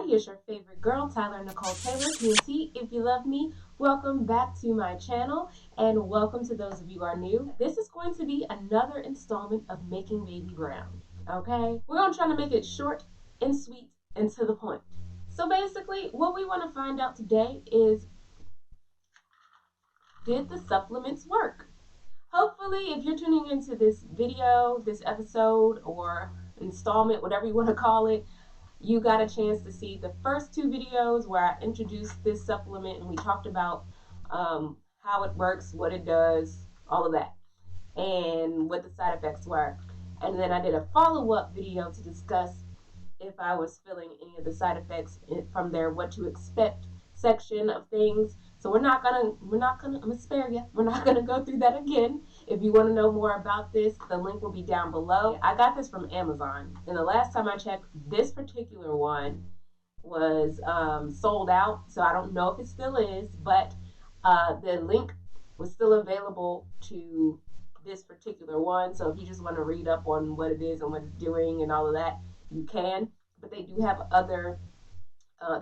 everybody, it's your favorite girl, Tyler Nicole Taylor, TTC. If you love me, welcome back to my channel, and welcome to those of you who are new. This is going to be another installment of Making Baby Brown, okay? We're going to try to make it short and sweet and to the point. So basically, what we want to find out today is, did the supplements work? Hopefully, if you're tuning into this video, this episode, or installment, whatever you want to call it, you got a chance to see the first two videos where I introduced this supplement and we talked about how it works, what it does, all of that, and what the side effects were. And then I did a follow-up video to discuss if I was feeling any of the side effects from their what to expect section of things. So I'm gonna spare you. We're not gonna go through that again. If you want to know more about this, the link will be down below. I got this from Amazon, and the last time I checked, this particular one was sold out. So I don't know if it still is, but the link was still available to this particular one. So if you just want to read up on what it is and what it's doing and all of that, you can. But they do have other.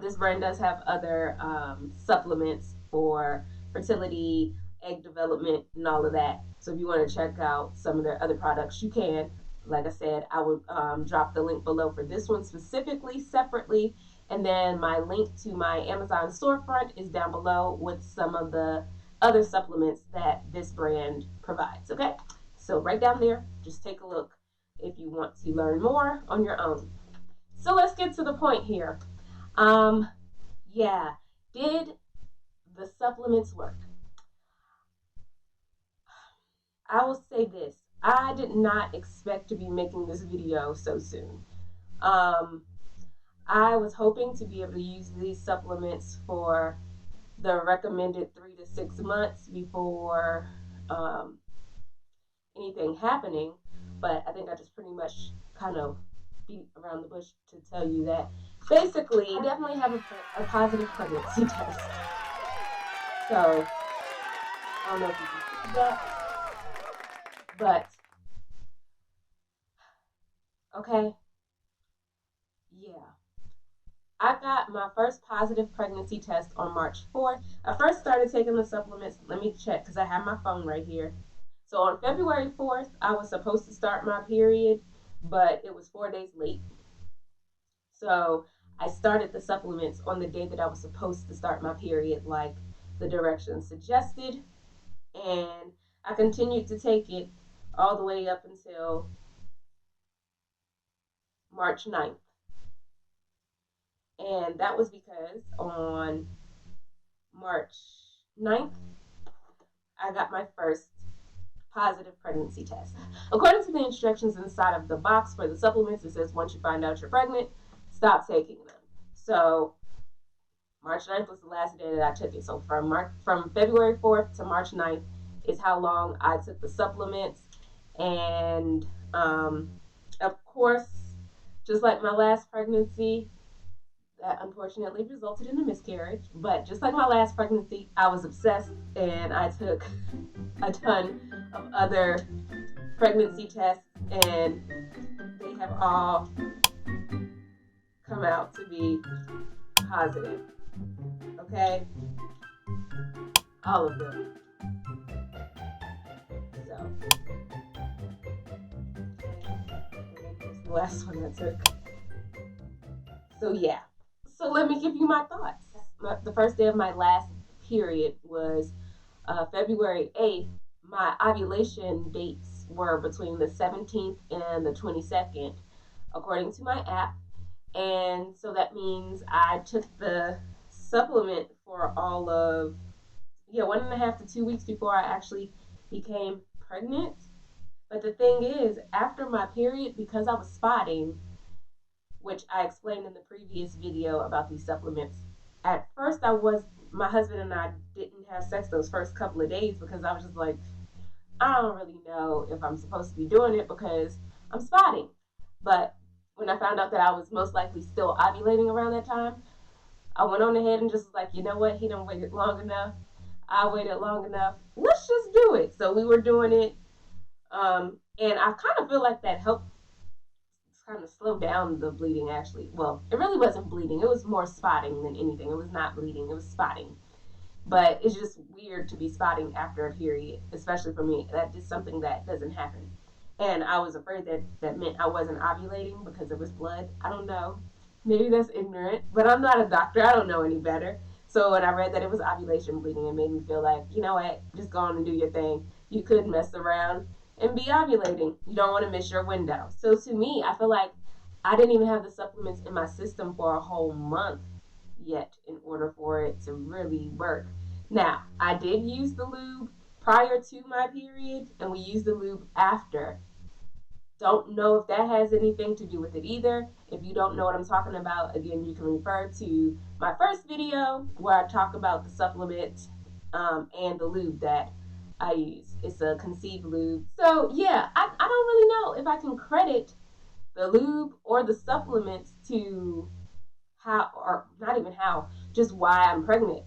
This brand does have other supplements for fertility, egg development, and all of that. So if you want to check out some of their other products, you can. Like I said, I will drop the link below for this one specifically, separately. And then my link to my Amazon storefront is down below with some of the other supplements that this brand provides, okay? So right down there, just take a look if you want to learn more on your own. So let's get to the point here. Did the supplements work? I will say this. I did not expect to be making this video so soon. I was hoping to be able to use these supplements for the recommended 3 to 6 months before anything happening, but I think I just pretty much kind of beat around the bush to tell you that basically I definitely have a positive pregnancy test. So I don't know if you can see that, but okay, yeah. I got my first positive pregnancy test on March 4th. I first started taking the supplements. Let me check because I have my phone right here. So on February 4th, I was supposed to start my period, but it was 4 days late. So I started the supplements on the day that I was supposed to start my period, like the directions suggested. And I continued to take it all the way up until March 9th. And that was because on March 9th, I got my first positive pregnancy test. According to the instructions inside of the box for the supplements, it says once you find out you're pregnant, stop taking them. So March 9th was the last day that I took it. So from February 4th to March 9th is how long I took the supplements. And of course, just like my last pregnancy, that unfortunately resulted in a miscarriage. But just like my last pregnancy, I was obsessed and I took a ton of other pregnancy tests, and they have all come out to be positive. Okay? All of them. So, that's the last one I took. So, yeah. So let me give you my thoughts. The first day of my last period was February 8th. My ovulation dates were between the 17th and the 22nd, according to my app. And so that means I took the supplement for all of, 1.5 to 2 weeks before I actually became pregnant. But the thing is, after my period, because I was spotting, which I explained in the previous video about these supplements. At first, my husband and I didn't have sex those first couple of days because I was just like, I don't really know if I'm supposed to be doing it because I'm spotting. But when I found out that I was most likely still ovulating around that time, I went on ahead and just was like, you know what? He done waited long enough. I waited long enough. Let's just do it. So we were doing it. And I kind of feel like that helped kind of slowed down the bleeding, actually. Well, it really wasn't bleeding. It was more spotting than anything. It was not bleeding. It was spotting. But it's just weird to be spotting after a period, especially for me. That's just something that doesn't happen. And I was afraid that that meant I wasn't ovulating because it was blood. I don't know. Maybe that's ignorant, but I'm not a doctor. I don't know any better. So when I read that it was ovulation bleeding, it made me feel like, you know what, just go on and do your thing. You could mess around and be ovulating. You don't want to miss your window. So to me, I feel like I didn't even have the supplements in my system for a whole month yet in order for it to really work. Now, I did use the lube prior to my period, and we used the lube after. Don't know if that has anything to do with it either. If you don't know what I'm talking about, again, you can refer to my first video where I talk about the supplement and the lube that I use. It's a conceived lube. So yeah, I don't really know if I can credit the lube or the supplements to how, or not even how, just why I'm pregnant.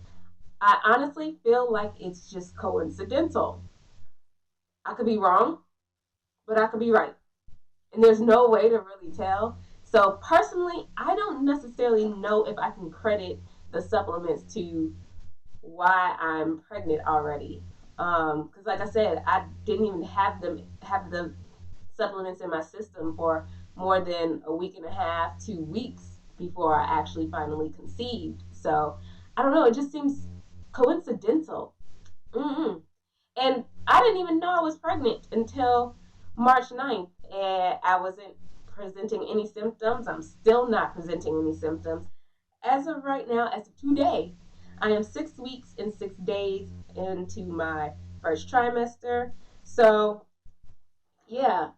I honestly feel like it's just coincidental. I could be wrong, but I could be right. And there's no way to really tell. So personally, I don't necessarily know if I can credit the supplements to why I'm pregnant already. Because like I said, I didn't even have the supplements in my system for more than a week and a half, 2 weeks before I actually finally conceived. So I don't know. It just seems coincidental. Mm-hmm. And I didn't even know I was pregnant until March 9th, and I wasn't presenting any symptoms. I'm still not presenting any symptoms. As of right now, as of today, I am 6 weeks and 6 days into my first trimester. So, yeah,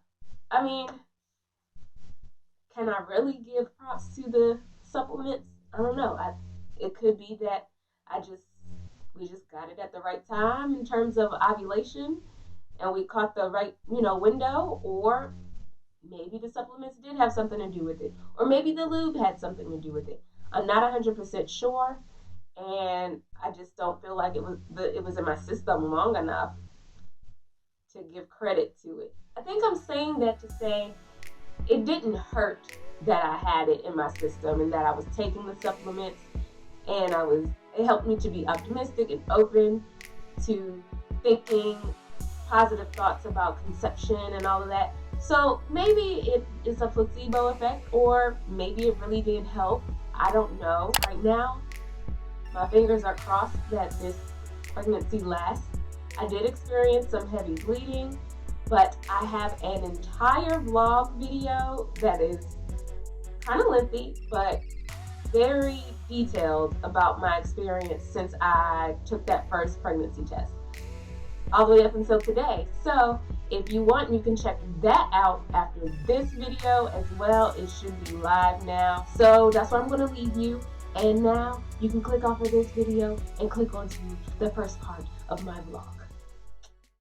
I mean, can I really give props to the supplements? I don't know. It could be that I just we just got it at the right time in terms of ovulation, and we caught the right window, or maybe the supplements did have something to do with it, or maybe the lube had something to do with it. I'm not 100% sure, and I just don't feel like it was in my system long enough to give credit to it. I think I'm saying that to say it didn't hurt that I had it in my system and that I was taking the supplements, and it helped me to be optimistic and open to thinking positive thoughts about conception and all of that. So maybe it is a placebo effect, or maybe it really did help. I don't know. Right now, my fingers are crossed that this pregnancy lasts. I did experience some heavy bleeding, but I have an entire vlog video that is kind of lengthy, but very detailed about my experience since I took that first pregnancy test, all the way up until today. So if you want, you can check that out after this video as well. It should be live now. So that's where I'm going to leave you. And now you can click off of this video and click onto the first part of my vlog.